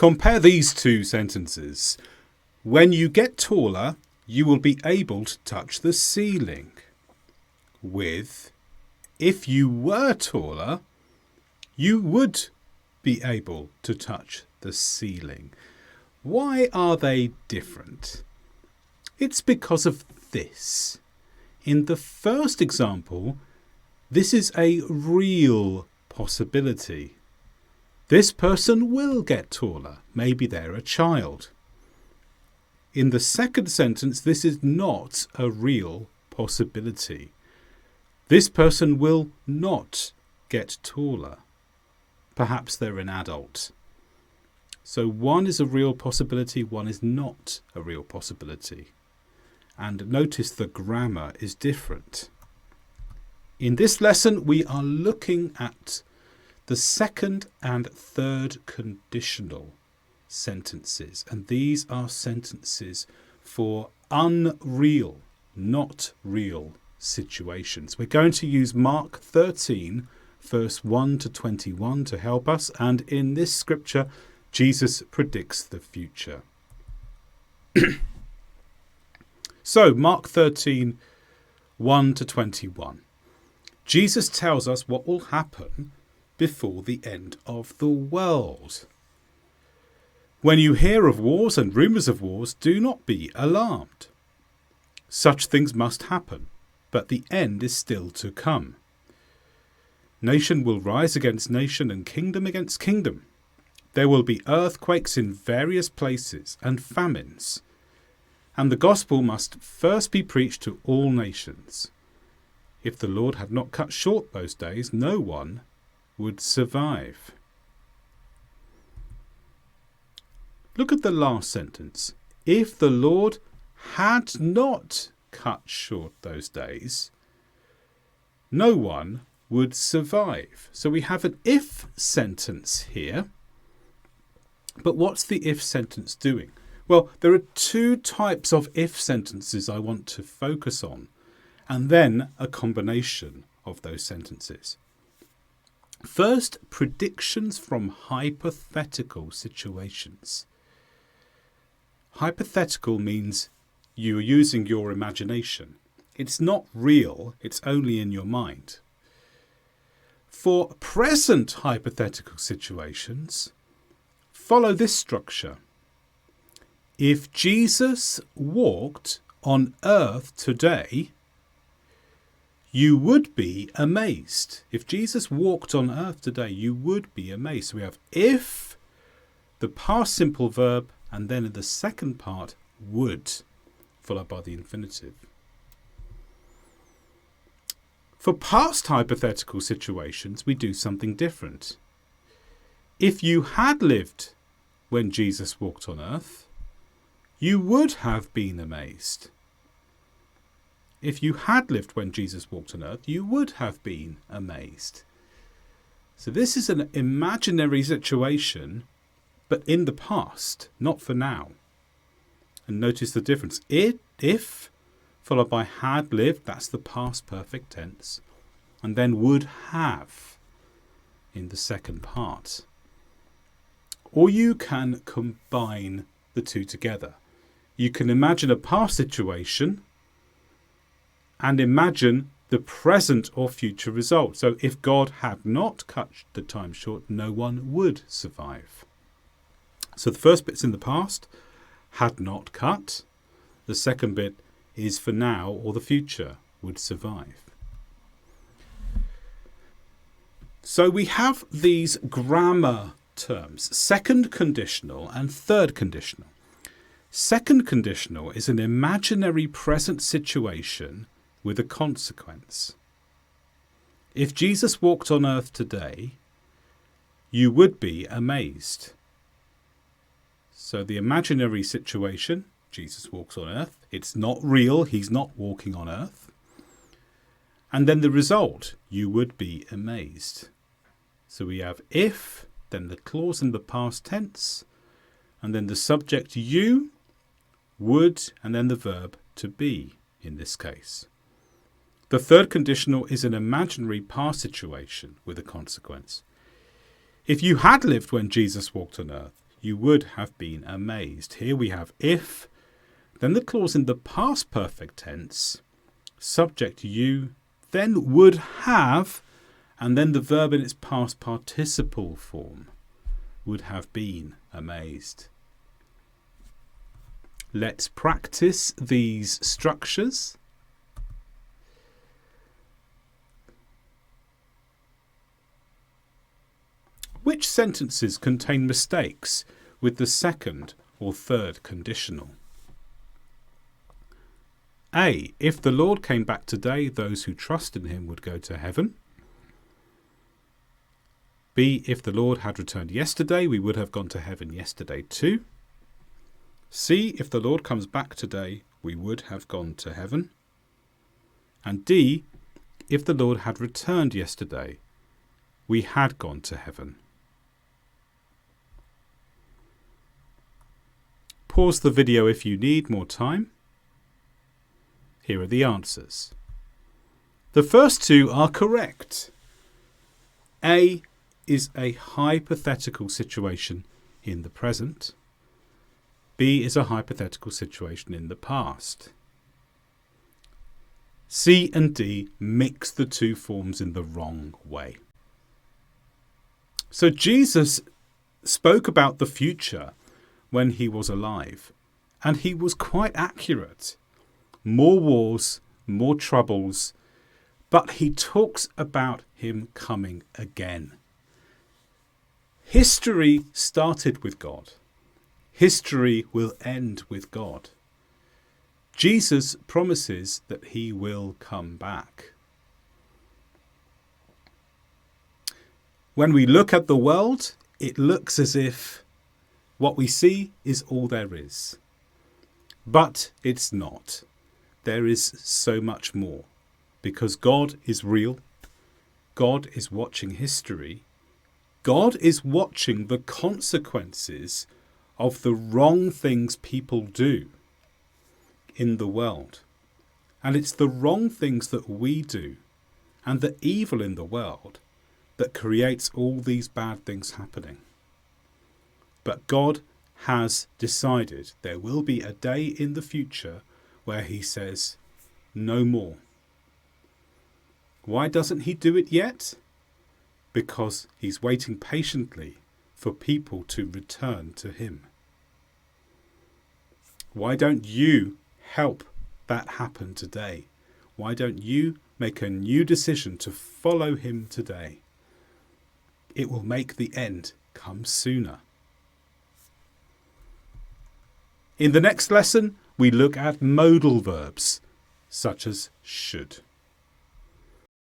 Compare these two sentences. When you get taller, you will be able to touch the ceiling. With, if you were taller, you would be able to touch the ceiling. Why are they different? It's because of this. In the first example, this is a real possibility. This person will get taller. Maybe they're a child. In the second sentence, this is not a real possibility. This person will not get taller. Perhaps they're an adult. So one is a real possibility, one is not a real possibility. And notice the grammar is different. In this lesson, we are looking at the second and third conditional sentences. And these are sentences for unreal, not real situations. We're going to use Mark 13, verse 1 to 21 to help us. And in this scripture, Jesus predicts the future. So, Mark 13, 1 to 21. Jesus tells us what will happen before the end of the world. When you hear of wars and rumours of wars, do not be alarmed. Such things must happen, but the end is still to come. Nation will rise against nation and kingdom against kingdom. There will be earthquakes in various places and famines. And the gospel must first be preached to all nations. If the Lord had not cut short those days, no one would survive. Look at the last sentence. If the Lord had not cut short those days, no one would survive. So we have an if sentence here. But what's the if sentence doing? Well, there are two types of if sentences I want to focus on, and then a combination of those sentences. First, predictions from hypothetical situations. Hypothetical means you're using your imagination. It's not real, it's only in your mind. For present hypothetical situations, follow this structure. If Jesus walked on earth today, you would be amazed. If Jesus walked on earth today, you would be amazed. So we have if, the past simple verb, and then in the second part, would, followed by the infinitive. For past hypothetical situations, we do something different. If you had lived when Jesus walked on earth, you would have been amazed. If you had lived when Jesus walked on earth, you would have been amazed. So this is an imaginary situation, but in the past, not for now. And notice the difference. If, followed by had lived, that's the past perfect tense. And then would have in the second part. Or you can combine the two together. You can imagine a past situation and imagine the present or future result. So if God had not cut the time short, no one would survive. So the first bit's in the past, had not cut. The second bit is for now or the future, would survive. So we have these grammar terms, second conditional and third conditional. Second conditional is an imaginary present situation with a consequence. If Jesus walked on earth today, you would be amazed. So the imaginary situation, Jesus walks on earth, it's not real, he's not walking on earth. And then the result, you would be amazed. So we have if, then the clause in the past tense, and then the subject you, would, and then the verb to be in this case. The third conditional is an imaginary past situation with a consequence. If you had lived when Jesus walked on earth, you would have been amazed. Here we have if, then the clause in the past perfect tense, subject you, then would have, and then the verb in its past participle form, would have been amazed. Let's practice these structures. Which sentences contain mistakes with the second or third conditional? A. If the Lord came back today, those who trust in him would go to heaven. B. If the Lord had returned yesterday, we would have gone to heaven yesterday too. C. If the Lord comes back today, we would have gone to heaven. And D. If the Lord had returned yesterday, we had gone to heaven. Pause the video if you need more time. Here are the answers. The first two are correct. A is a hypothetical situation in the present. B is a hypothetical situation in the past. C and D mix the two forms in the wrong way. So Jesus spoke about the future when he was alive, and he was quite accurate. More wars, more troubles, but he talks about him coming again. History started with God. History will end with God. Jesus promises that he will come back. When we look at the world, it looks as if what we see is all there is. But it's not. There is so much more. Because God is real. God is watching history. God is watching the consequences of the wrong things people do in the world. And it's the wrong things that we do and the evil in the world that creates all these bad things happening. But God has decided there will be a day in the future where he says, no more. Why doesn't he do it yet? Because he's waiting patiently for people to return to him. Why don't you help that happen today? Why don't you make a new decision to follow him today? It will make the end come sooner. In the next lesson, we look at modal verbs, such as should.